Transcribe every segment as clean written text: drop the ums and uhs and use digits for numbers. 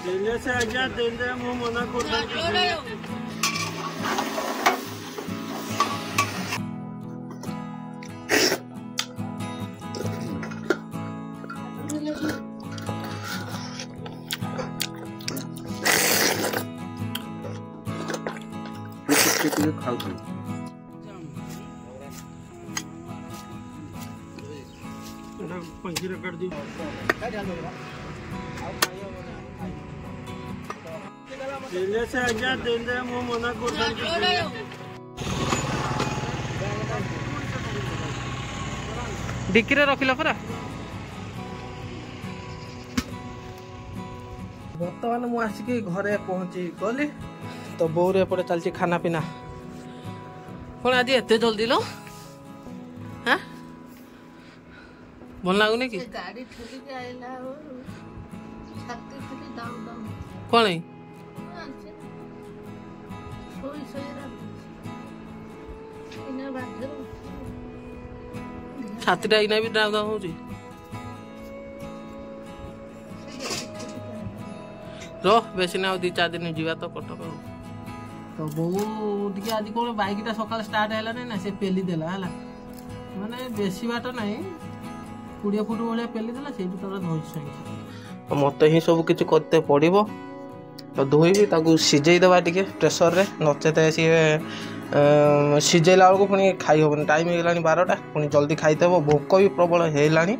से आज्ञा दे मु मना कर खाऊ पंखी कर दी से आज्ञा दे मु मना कर डिक्की रखिल परा बर्तमान मु आसिक घरे पहुंची गली तो बोर एपटे चलती खाना पीना कौन आज एत जल्दी लो हाँ भल लगुनि कि गाड़ी ठुली के आइला हो छाती ठुली दाउ दाउ कौन सोई सोई रा इना बादर छातीटा इना भी दाउ दाउ होची रो बेसी ना 2-4 दिन जीवा तो कटक तो बो टिके आज कोन बाइकटा सकाळ स्टार्ट हैला नै ना से पेली देला हला माने बेसी बाट नै 20 फुट वाले पेली देला सेठी तोरा धोइछ तो मते ही सब किछ करते पड़िबो तो धोइबी ताकू सिजेई देबा टिके प्रेशर रे नचेते सी सिजेला को पुनी खाई होबन टाइम हेलानी 12टा पुनी जल्दी खाइतेबो भोक भी प्रबल हेलानी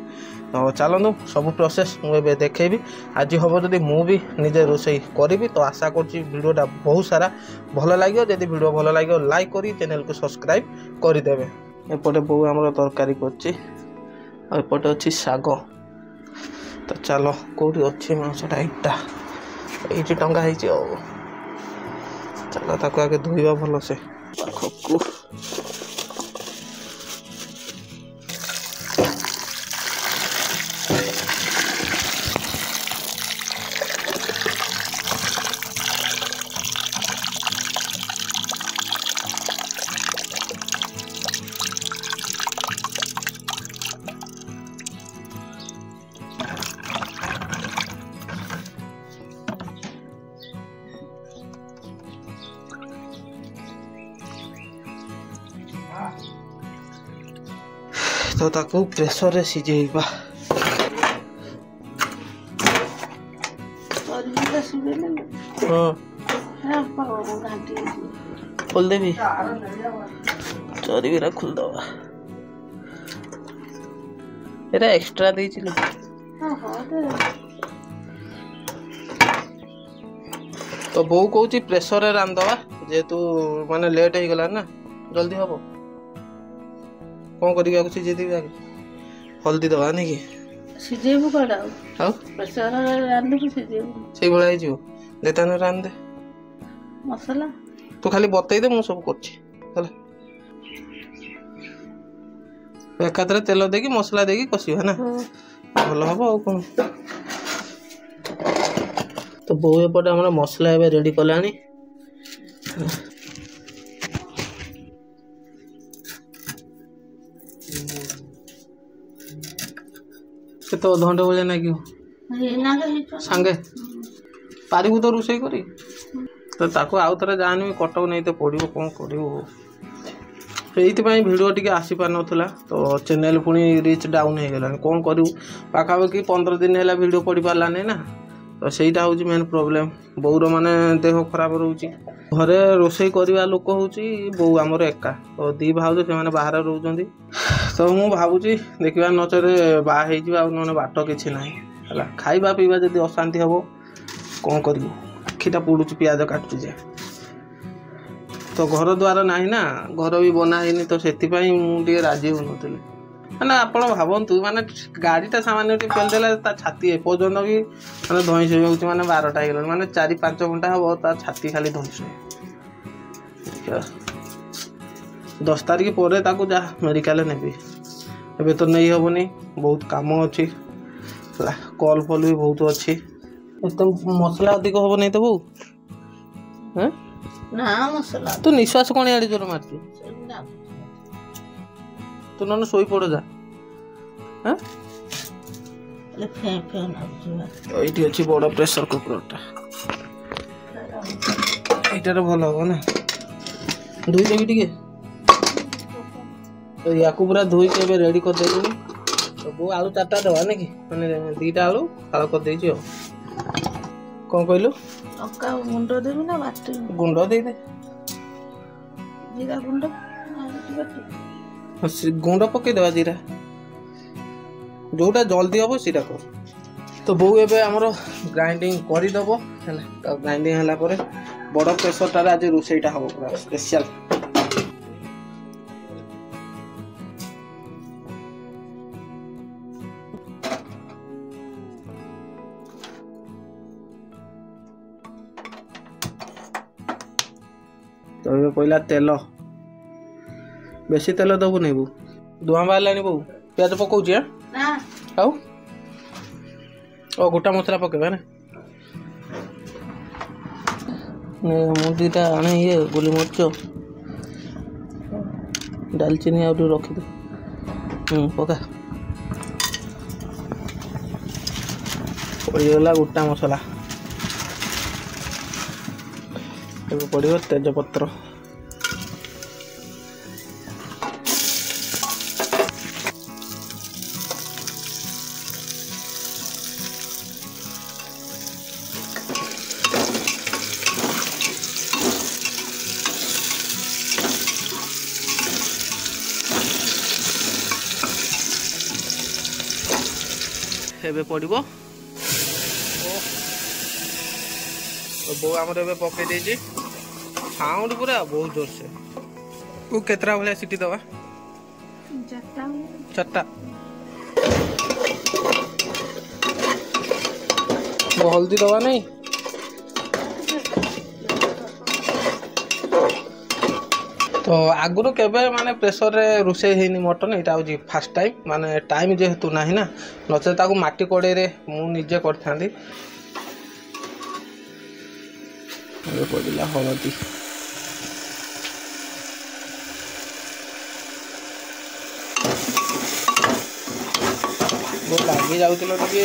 तो चलतु सब प्रोसेस मुझे देखेबी आज हम जब मुझे निजे रोषे करी तो आशा करुँची वीडियोटा बहुत सारा भल लगे जब वीडियो भल लगे लाइक करी चैनल को सब्सक्राइब करदेवे एपटे बो आम तरकारी करपटे अच्छी साग तो चलो कौटी अच्छी मांसटा ये टंगा है चलो ताको आगे धोइबा भल से पाखकू तो ताको प्रेशर रे सिजेइबा खोल देवी चोरी खोल दबा एरा एक्स्ट्रा दे तो बो कहूँ प्रेशर रे रांधवा जेहेतु माने लेट हो गला ना जल्दी हम कौन कर सिझेदेवी आगे हल्दी दवा नहीं कि सिझेबु कड़ा आउ प्रेशर रांधु कि सिझेबु सेई भला हिजो देतान रांध दे मसाला तू खाली बतई दे मु सब करछि हला एकात्र तेल देकी मसला देकी कसी है ना भल हम आ कौन तो बो एपटे हमर मसला एबे रेडी कलानी तो अधघंटे भाया ना कि सांगे पारिबु तो रोषे करी तो ताको आउ थे जानी कटक नहीं तो पड़ो कौन कर भिडियो टी आसी पार नाला तो चैनल पुणी रिच डाउन हो गला कौन करूँ पाखापाखि 15 दिन है भिडियो पड़ पारा नहीं ना तो सहीटा हूँ मेन प्रोब्लेम बोर माने देह खराब रोचे घरे रोषे करवा लोक हूँ बो आमर एका तो 2 भाउज से बाहर रोच तो मु भावुची देखा नचरे बाहर बाट कि ना खाइबा पीवा जब अशांति हम कौन कर आखिटा पुड़ुची पियाज काटुचे तो घर द्वार ना ना घर भी बना है तो से मुझे राजी हो ना आप भावतु माने गाड़ीटा सामान्य पेलदेला छाती एपर्तन भी मैंने धईस हो माने 12टा हो माने 4-5 घंटा हम ता छाती खाली धईस 10 तारिख पर जा मेडिकल नेबी एबे तो नहीं हेनी बहुत कम अच्छी कल फल भी बहुत अच्छी एकदम मसला अधिक हम नहीं तो बो ना मसला तू निश्वास कौन आड़ी जोर मारती तू न शोई पड़ जा ये अच्छी बड़ प्रेशर कुकर ଏଇଟାରେ ଭଲ ହବ ନା ଧୋଇଦେବି ଟିକେ ତ ୟାକୁ ପୁରା ଧୋଇକି ଏବେ ରେଡି କରିଦେଇନି ତ ବୋଉ ଆଳୁ 4ଟା ଦେବା ନାଇଁ କି ମାନେ 2ଟା ଆଳୁ ଫାଳ କରିଦେଇଛି ଆଉ କଣ କହିଲୁ ଲଙ୍କା ଗୁଣ୍ଡ ଦେବି ନା ବାଟି ଗୁଣ୍ଡ ଦେଇଦେ ଜିରା ଗୁଣ୍ଡ ଗୁଣ୍ଡ ପକେଇଦେବା ଜିରା ଯୋଉଟା ଜଲ୍ଦି ହବ ସେଇଟା କର ତ ବୋଉ ଏବେ ଆମର ଗ୍ରାଇंडिंग କରିଦେବ ହେଲା ତ ଗ୍ରାइंडिंग ହେଲା ପରେ ବଡ଼ ପ୍ରେସରଟାରେ ଆଜି ରୋଷେଇଟା ହବ ପୁରା ସ୍ପେଶିଆଲ ତ ଏବେ ପଇଲା ତେଲ ବେଶୀ ତେଲ ଦବୁ नहीं ବୋଉ ଧୂଆଁ ବାହାରିଲାଣି ବୋଉ ପିଆଜ ପକଉଛି ଆଉ ଗୋଟା ମସଲା ପକେଇବା ନା ମୁଁ 2ଟା ଆଣେ ଇଏ ଗୋଲମରିଚ ଡାଲଚିନି ଆଉ ଟିକେ ରଖିଦେ ପକା ପଡ଼ିଗଲା ଗୋଟା ମସଲା ଏବେ ପଡ଼ିବ ତେଜପତ୍ର ଏବେ ପଡ଼ିବ ବୋଉ ଆମର ଏବେ ପକେଇ ଦେଇଛି ସାଉଣ୍ଡ ପୁରା ବହୁତ ଜୋରସେ କେତେଟା ଭଳିଆ ସିଟି ଦେବା 4ଟା ହଳଦୀ ଦେବା ନାଇଁ तो आगुरी केबे माने प्रेसर रे रोषे हेनी मटन एटा होजी फर्स्ट टाइम माने टाइम जेहेतु नाही ना नचे ताकू माटी कोड़े रे मु निजे करथांदी ए पडिला हळदी वो लागी जाउतिलो टिके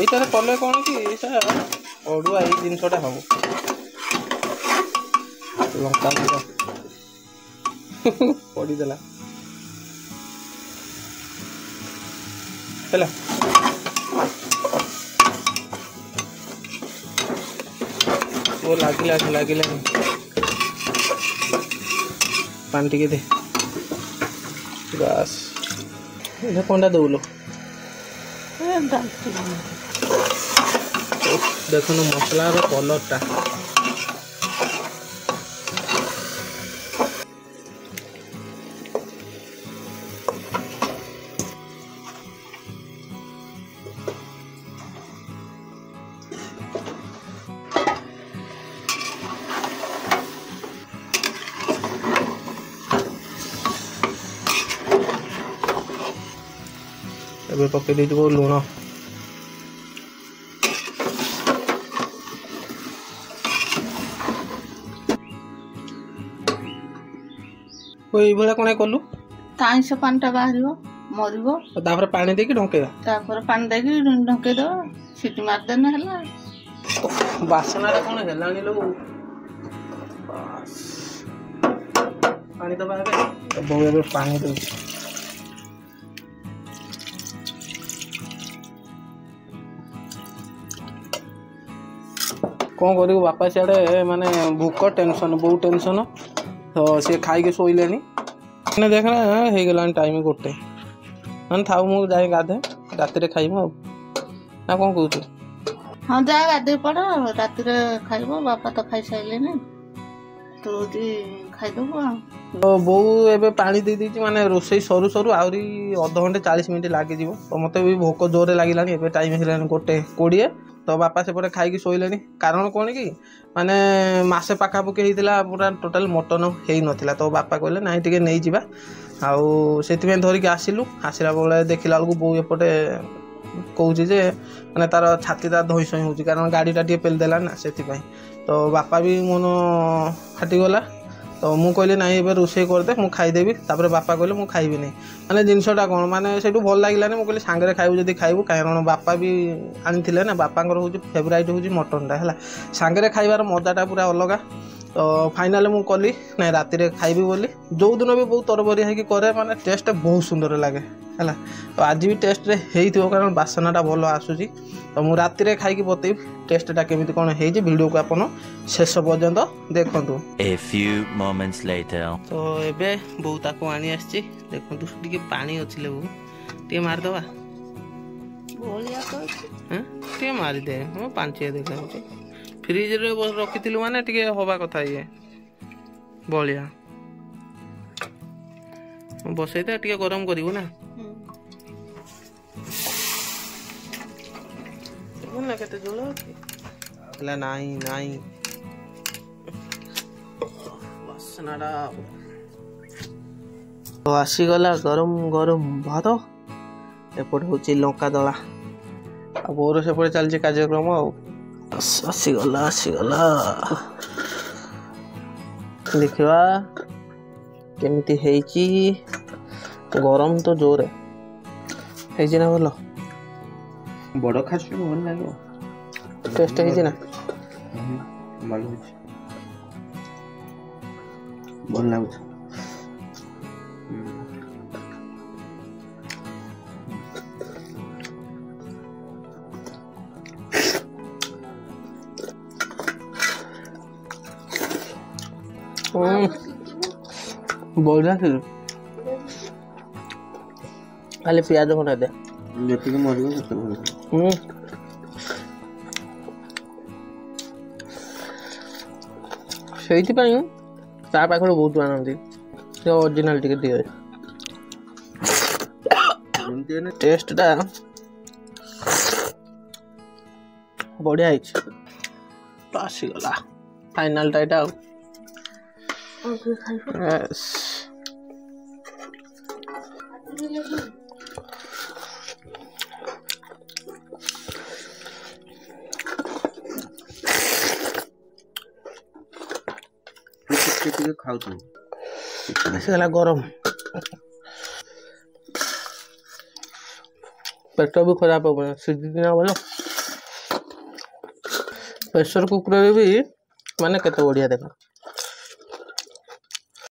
एइटारे कले कोन कि एसा ओडुआ ए जिंसटा हबो लंका पड़ी देला हेला वो लागिला पानी टिके दे बस ये कोंडा दउलो देखो ना मसला रो कलर टा ଏବେ ପକେଇ ଦେଇଥିବ ଲୁଣ ଏଇଭଳିଆ କଣ କଲୁ ଆଇଁଷ ପାଣିଟା ବାହାରିବ ମରିବ ତାପରେ ପାଣି ଦେଇକି ଢଙ୍କେଇବା ତାପରେ ପାଣି ଦେଇକି ଢଙ୍କେଇଦବା ସିଟି ମାରିଦେନେ ହେଲା ବାସନାଟା କଣ ହେଲାଣି ଲୋ ପାଣି ଦବା ଏବେ ଏବେ ପାଣି ଦଉଛି कौन कर बापा सियाड़े माने भूक टेंशन बहुत टेंशन तो सी खाई शोले देखना हो गला टाइम गोटे मैंने था मुझे जाए गाधे राति खाइब ना कौन कौच हाँ जा गाधे पड़ राति खाइब बापा तो खाई सारे तो खाईदबु तो बो ए पानी दे दी माने रोसई सरू सरू आहरी अध घंटे 40 मिनट लगे तो मत भी भोक जोरे लगे टाइम है 1:20 तो बापा सेपटे खाई शोले कारण कौन कि माने मसे पाखापुखी होता पूरा टोटाल मटन हो नाला तो बापा कहले ना टे नहीं जावा आउ से धरिकी आसिलु आसला बेले देखला बेलू बो एपटे कौच जे मैंने तार छातीटा धई सई हो कारण गाड़ीटा टे पेलदेला ना से तो बापा भी मन फाटिगला तो मुझे कहली ना ये रोषे करदे मुझे खाईदेवी तापर बापा कहले मुझे खाइबी नहीं माने जिनसटा कौन माने से भल लगे मुझे सांगे खाइबू जब खाइबू कारण बापा भी आनी ना बापा हूँ फेवराइट हूँ मटनटा है सांगे खाइबार मजाटा पूरा अलग तो फाइनाल मुझे कली ना राति खाइबी बोली जो दिन भी बहुत तरबरिया होगी करे माने टेस्ट बहुत सुंदर लगे है तो आज भी टेस्ट हो कारण बासनाटा भल आसूसी तो मुझे राति खाई बतेबी टेस्टा केमी कौन है वीडियो को आपन शेष पर्यंत देखु। तो एबे बो ताको आनी आसी देखु टे पानी अच्छी बो टे मारिदबा टे मारिदे हाँ पांच देखा फ्रिज रे रखी माने टे हवा कथा ये बलिया बसई दे टे गरम करू ना ना केते जोल हला नाही नाही वासनाडा तो आसी गला गरम गरम भात एपट होची लंका दला आ बोर से पड़े चलचे कार्यक्रम आसी गला देखिवा केमिति हेची गरम तो जोर हेची ना बोलो बड़ खास भल लगे टेस्ट है ना भल लगे बढ़िया खाली पियाज खंडा दे जी मर से पाखर बहुत आनंदी ओरिजिनल टिके दिए टेस्टा बढ़िया तो आसीगला फाइनाल टाइटा खाऊ गरम पेट भी खराब हो सीधा बोलो प्रेसर कुकर भी माने केते बढ़िया देखा